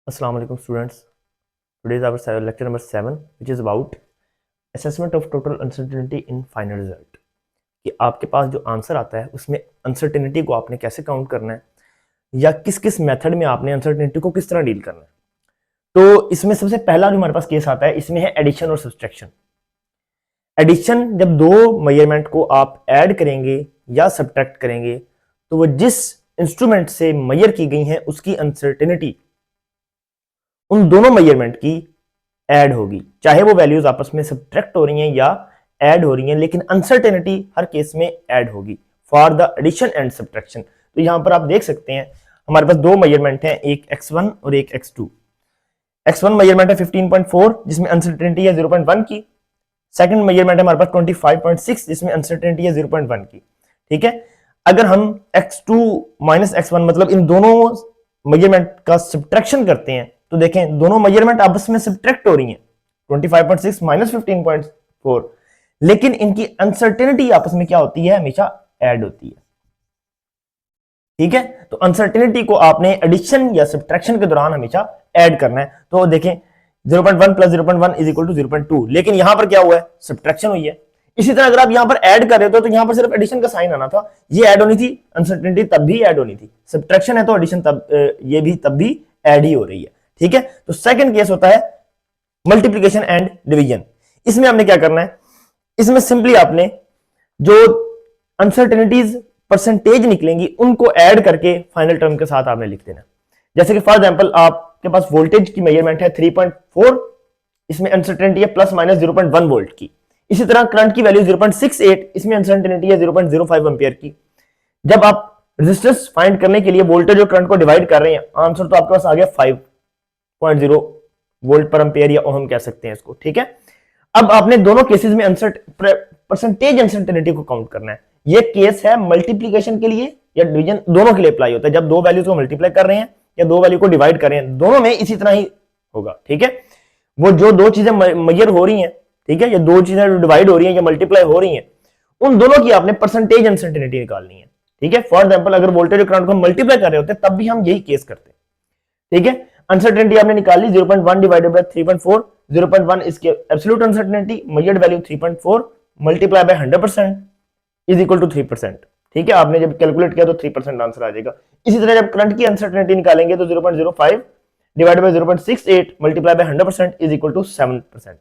Assalamu alaikum students. Today is our lecture number 7 which is about assessment of total uncertainty in final result. कि आपके पास जो answer आता है उसमें uncertainty को आपने कैसे काउंट करना है या किस किस मेथड में आपने अनसर्टेनिटी को किस तरह डील करना है। तो इसमें सबसे पहला जो हमारे पास केस आता है इसमें है एडिशन और सब्सट्रैक्शन। एडिशन, जब दो मेजरमेंट को आप ऐड करेंगे या सब्ट्रैक्ट करेंगे तो वो जिस इंस्ट्रूमेंट से मेजर की गई है उसकी अनसर्टेनिटी उन दोनों मेजरमेंट की ऐड होगी, चाहे वो वैल्यूज आपस में सब्ट्रैक्ट हो रही हैं या ऐड हो रही हैं, लेकिन अनसर्टेनिटी हर केस में ऐड होगी for the addition and subtraction. तो यहां पर आप देख सकते हैं हमारे पास दो मेजरमेंट हैं, एक x1 और एक x2। x1 मेजरमेंट है 15.4 जिसमें अनसर्टेनिटी है 0.1 की। सेकंड मेजरमेंट है हमारे पास 25.6 जिसमें अनसर्टेनिटी है 0.1 की। ठीक है, अगर हम x2 माइनस x1 मतलब इन दोनों मेजरमेंट का सब्ट्रैक्शन करते हैं तो देखें दोनों मेजरमेंट आपस में सब्ट्रैक्ट हो रही हैं, 25.6 माइनस 15.4, लेकिन इनकी अनसर्टेनिटी आपस में क्या होती है, हमेशा ऐड होती है। ठीक है, तो अनसर्टेनिटी को आपने एडिशन या सब्ट्रैक्शन के दौरान हमेशा ऐड करना है। तो देखें 0.1 प्लस 0.1 इज इक्वल टू 0.2, लेकिन यहां पर क्या हुआ है, सब्ट्रैक्शन हुई है। इसी तरह अगर आप यहां पर ऐड कर रहे हो तो यहां पर सिर्फ एडिशन का साइन आना था, ये ऐड होनी थी, अनसर्टेनिटी तब भी ऐड होनी थी। सब्ट्रैक्शन है तो एडिशन तब ये भी तब भी ऐड ही हो रही है। ठीक है, तो सेकंड केस होता है मल्टीप्लिकेशन एंड डिवीजन। इसमें आपने क्या करना है, इसमें सिंपली आपने जो अनसर्टेनिटीज परसेंटेज निकलेंगी उनको ऐड करके फाइनल टर्म के साथ आपने लिख देना। जैसे कि फॉर एग्जांपल आपके पास वोल्टेज की मेजरमेंट है 3.4, इसमें अनसर्टेनिटी है प्लस माइनस 0.1 वोल्ट की। इसी तरह करंट की वैल्यू 0.68, इसमें अनसर्टेनिटी है 0.05 एम्पियर की। जब आप रेजिस्टेंस फाइंड करने के लिए वोल्टेज और करंट को डिवाइड कर रहे हैं, आंसर तो आपके पास आ गया 5.0 वोल्ट पर एम्पियर या ओम कह सकते हैं इसको। ठीक है, अब आपने दोनों केसेस में परसेंटेज अनसर्टेनिटी को काउंट करना है। ये केस है मल्टीप्लिकेशन के लिए या डिवीजन, दोनों के लिए अप्लाई होता है। जब दो वैल्यूज को मल्टीप्लाई कर रहे हैं या दो वैल्यू को डिवाइड कर रहे हैं, दोनों में इसी तरह ही होगा। ठीक है, वो जो दो चीजें मेजर हो रही हैं, ठीक है, ये दो चीजें डिवाइड हो रही हैं या मल्टीप्लाई हो रही हैं, उन दोनों की आपने परसेंटेज अनसर्टेनिटी निकालनी है। ठीक है, फॉर एग्जाम्पल अगर वोल्टेज और करंट को मल्टीप्लाई कर रहे होते तब भी हम यही केस करते हैं। ठीक है, अनसर्टेनिटी आपने निकाल ली 0.1 डिवाइडेड बाय 3.4, 0.1 इसके absolute uncertainty, measured value 3.4 multiply by 100% is equal to 3%। ठीक है, आपने जब कैलकुलेट किया तो 3% आंसर आ जाएगा। इसी तरह जब करंट की अनसर्टेनिटी निकालेंगे तो 0.05 divided by 0.68 multiply by 100% is equal to 7%।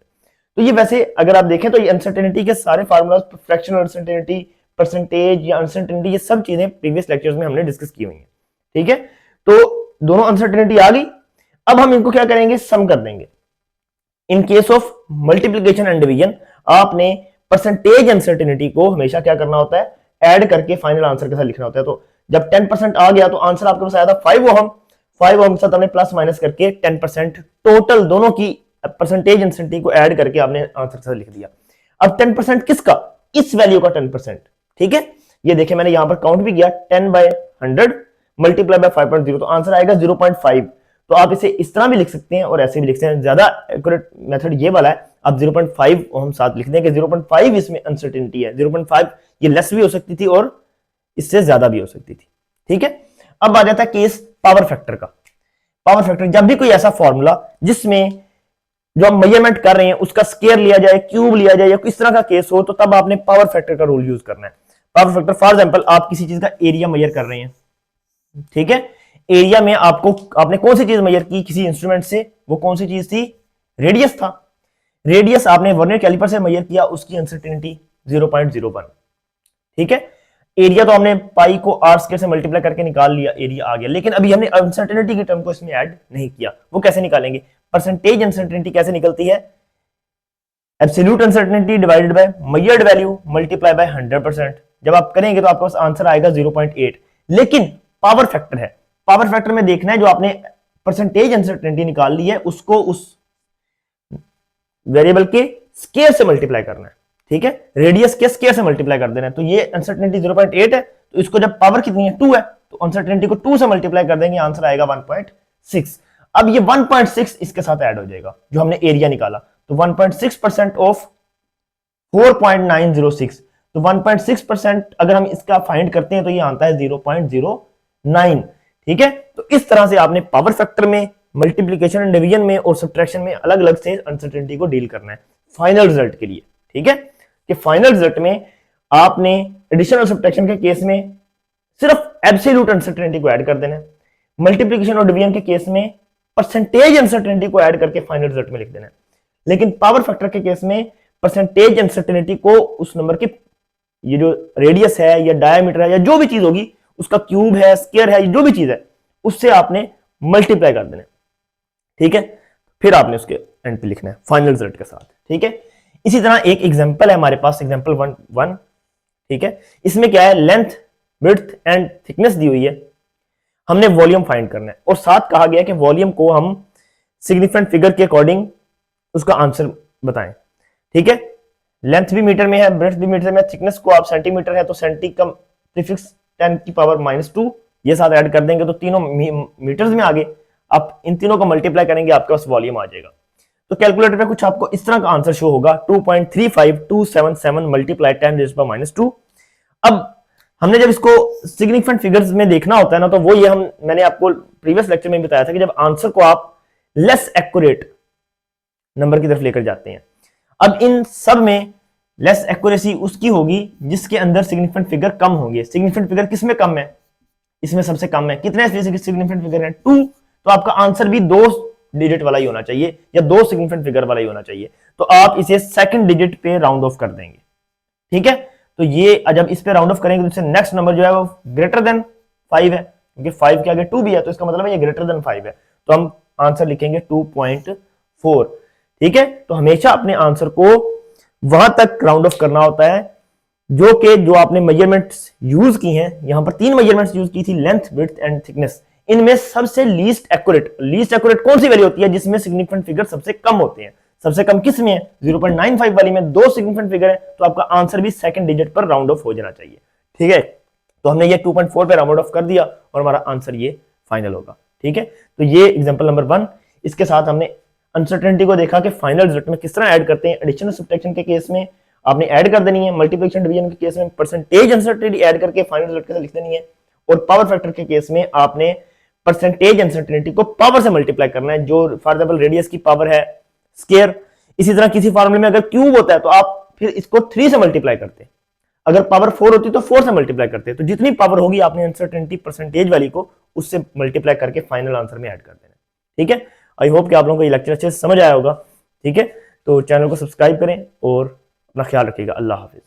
तो ये वैसे अगर आप देखें तो ये अनसर्टेनिटी के सारे फार्मूलाज, फ्रैक्शनल अनसर्टेनिटी, परसेंटेज या अनसर्टेनिटी, ये सब चीजें प्रीवियस लेक्चर्स में हमने डिस्कस की हुई हैं। ठीक है, तो दोनों अनसर्टेनिटी आ गई। अब हम इनको क्या करेंगे, सम कर देंगे। In case of multiplication and division आपने परसेंटेज अनसर्टेनिटी को हमेशा क्या करना होता है, ऐड करके फाइनल आंसर के साथ लिखना होता है। तो जब 10% आ गया तो आंसर आपके पास आया था 5 ओम, 5 ओम के साथ हमने प्लस माइनस करके 10% टोटल दोनों की परसेंटेज अनसर्टेनिटी को ऐड करके आपने आंसर के साथ लिख दिया। अब 10% किसका, इस वैल्यू का 10%। ठीक है, ये देखिए मैंने यहां पर काउंट भी किया, 10/100 मल्टीप्लाई बाय 5.0, तो आंसर आएगा 0.5। तो आप इसे इस तरह भी लिख सकते हैं और ऐसे भी लिख सकते हैं। ज्यादा एक्यूरेट मेथड ये वाला है, आप 0.5 ओम साथ लिख दें कि 0.5 इसमें अनसर्टेनिटी है। 0.5 ये लेस भी हो सकती थी और इससे ज्यादा भी हो सकती थी। ठीक है, अब आ जाता है केस पावर फैक्टर का। पावर फैक्टर, जब भी कोई ऐसा फॉर्मूला जिसमें जो हम मेजरमेंट कर रहे हैं उसका स्क्वायर लिया जाए, क्यूब लिया जाए या इस तरह का केस हो, तो तब आपने पावर फैक्टर का रूल यूज करना है। पावर फैक्टर फॉर एग्जांपल आप किसी चीज का एरिया मेजर कर रहे हैं। ठीक है, एरिया में आपने कौन सी चीज मेजर की किसी इंस्ट्रूमेंट से, वो कौन सी चीज थी, रेडियस था। रेडियस आपने वर्नियर कैलिपर से मेजर किया, उसकी अनसर्टेनिटी 0.01। ठीक है, एरिया तो हमने पाई को आर स्क्वायर से मल्टीप्लाई करके निकाल लिया, एरिया आ गया, लेकिन अभी हमने अनसर्टेनिटी की टर्म को इसमें ऐड नहीं किया। वो कैसे निकालेंगे, परसेंटेज अनसर्टेनिटी कैसे निकलती है, absolute uncertainty divided by measured value multiply by 100%। जब आप करेंगे तो आपके पास आंसर आएगा 0.8। लेकिन पावर फैक्टर है, पावर फैक्टर में देखना है जो आपने परसेंटेज अनसर्टेनिटी निकाल ली है उसको उस वेरिएबल के स्क्वायर से मल्टीप्लाई करना है। ठीक है, रेडियस के स्क्वायर से मल्टीप्लाई कर देना है। तो ये अनसर्टेनिटी 0.8 है, तो इसको जब पावर कितनी है 2 है, तो अनसर्टेनिटी को 2 से मल्टीप्लाई कर देंगे, आंसर आएगा 1.6। अब ये 1.6 इसके साथ ऐड हो जाएगा जो हमने एरिया निकाला, तो 1.6% ऑफ 4.906, तो 1.6% अगर हम इसका फाइंड करते हैं तो ये आता है 0.09। ठीक है, तो इस तरह से आपने पावर फैक्टर में मल्टीप्लिकेशन एंड डिवीजन में और सब्ट्रैक्शन में अलग अलग से अनसर्टेनिटी को डील करना है फाइनल रिजल्ट के लिए। ठीक है, कि फाइनल रिजल्ट में आपने एडिशन और सब्ट्रैक्शन के केस में सिर्फ एब्सोल्यूट अनसर्टेनिटी को ऐड कर देना है, मल्टीप्लिकेशन और डिवीजन के केस में परसेंटेज अनसर्टेनिटी को ऐड करके फाइनल रिजल्ट में लिख देना है। लेकिन पावर फैक्टर के केस में परसेंटेज अनसर्टेनिटी को उस नंबर की ये जो रेडियस है या डायमीटर है या जो भी चीज होगी, उसका क्यूब है, स्क्वायर है, जो भी चीज है, उससे आपने मल्टीप्लाई कर देना है। ठीक है, फिर आपने उसके एंड पे लिखना है फाइनल रिजल्ट के साथ। ठीक है, इसी तरह एक एग्जांपल है हमारे पास, एग्जांपल 1। ठीक है, इसमें क्या है, लेंथ, विड्थ एंड थिकनेस दी हुई है, हमने वॉल्यूम फाइंड करना है और साथ कहा गया कि वॉल्यूम को हम सिग्निफिकेंट फिगर के अकॉर्डिंग उसका आंसर बताएं। ठीक है, लेंथ भी मीटर में है, ब्रेड्थ भी मीटर में, थिकनेस को आप सेंटीमीटर है तो सेंटी का प्रीफिक्स 10⁻⁻2 ये साथ ऐड कर देंगे तो तीनों मीटर्स में आ गए। आप इन तीनों को मल्टीप्लाई करेंगे, आपके पास वॉल्यूम आ जाएगा। तो कैलकुलेटर पे कुछ आपको इस तरह का आंसर शो होगा, 2.35277 मल्टीप्लाई 10⁻²। अब हमने जब इसको सिग्निफिकेंट फिगर्स में देखना होता है ना, तो वो ये मैंने आपको प्रीवियस लेक्चर में बताया था कि जब आंसर को आप लेस एक्यूरेट नंबर की तरफ लेकर जाते हैं। अब इन सब में लेस एक्यूरेसी उसकी होगी जिसके अंदर सिग्निफिकेंट फिगर कम होंगे। सिग्निफिकेंट फिगर किसमें कम है, इसमें सबसे कम है। कितने सिग्निफिकेंट फिगर है, 2, तो आपका आंसर भी 2 डिजिट वाला ही होना चाहिए या 2 सिग्निफिकेंट फिगर वाला ही होना चाहिए। तो आप इसे सेकंड डिजिट पे राउंड ऑफ कर देंगे। ठीक है, तो ये जब इस पे राउंड ऑफ करेंगे तो इससे नेक्स्ट नंबर जो है वो ग्रेटर देन 5 है, क्योंकि 5 के आगे 2 भी है, तो इसका मतलब है ये ग्रेटर देन 5 है। तो हम आंसर लिखेंगे 2.4। ठीक है, तो हमेशा अपने आंसर को वहां तक राउंड ऑफ करना होता है जो आपने मेजरमेंट्स यूज की हैं। यहां पर 3 मेजरमेंट्स यूज की थी, लेंथ, विड्थ एंड थिकनेस। इनमें सबसे लीस्ट एक्यूरेट कौन सी वैल्यू होती है, जिसमें सिग्निफिकेंट फिगर सबसे कम होते हैं। सबसे कम किस में है, 0.95 वाली में 2 सिग्निफिकेंट फिगर है, तो आपका आंसर भी सेकंड डिजिट पर राउंड ऑफ हो जाना चाहिए। ठीक है, तो हमने ये 2.4 पे राउंड ऑफ कर दिया और हमारा आंसर ये फाइनल होगा। ठीक है, तो ये एग्जांपल नंबर 1। इसके साथ हमने अनसर्टेनिटी को देखा कि फाइनल रिजल्ट में किस तरह ऐड करते हैं। एडिशन और सब्ट्रैक्शन के केस में आपने ऐड कर देनी है, मल्टीप्लिकेशन डिवीजन के केस में परसेंटेज अनसर्टेनिटी ऐड करके फाइनल रिजल्ट के साथ लिख देनी है, और पावर फैक्टर के केस में आपने परसेंटेज अनसर्टेनिटी को पावर से मल्टीप्लाई करना है। जो फॉर एग्जांपल रेडियस की पावर है स्क्वायर, इसी तरह किसी फॉर्मूले में अगर क्यूब होता है तो आप फिर इसको 3 से मल्टीप्लाई करते हैं, अगर पावर 4 होती तो 4 से मल्टीप्लाई करते हैं। तो जितनी पावर होगी आपने अनसर्टेनिटी परसेंटेज वाली को उससे मल्टीप्लाई करके फाइनल आंसर में ऐड कर देना। ठीक है, आई होप कि आप लोगों को ये लेक्चर अच्छे से समझ आया होगा। ठीक है, तो चैनल को सब्सक्राइब करें और अपना ख्याल रखिएगा। अल्लाह हाफिज।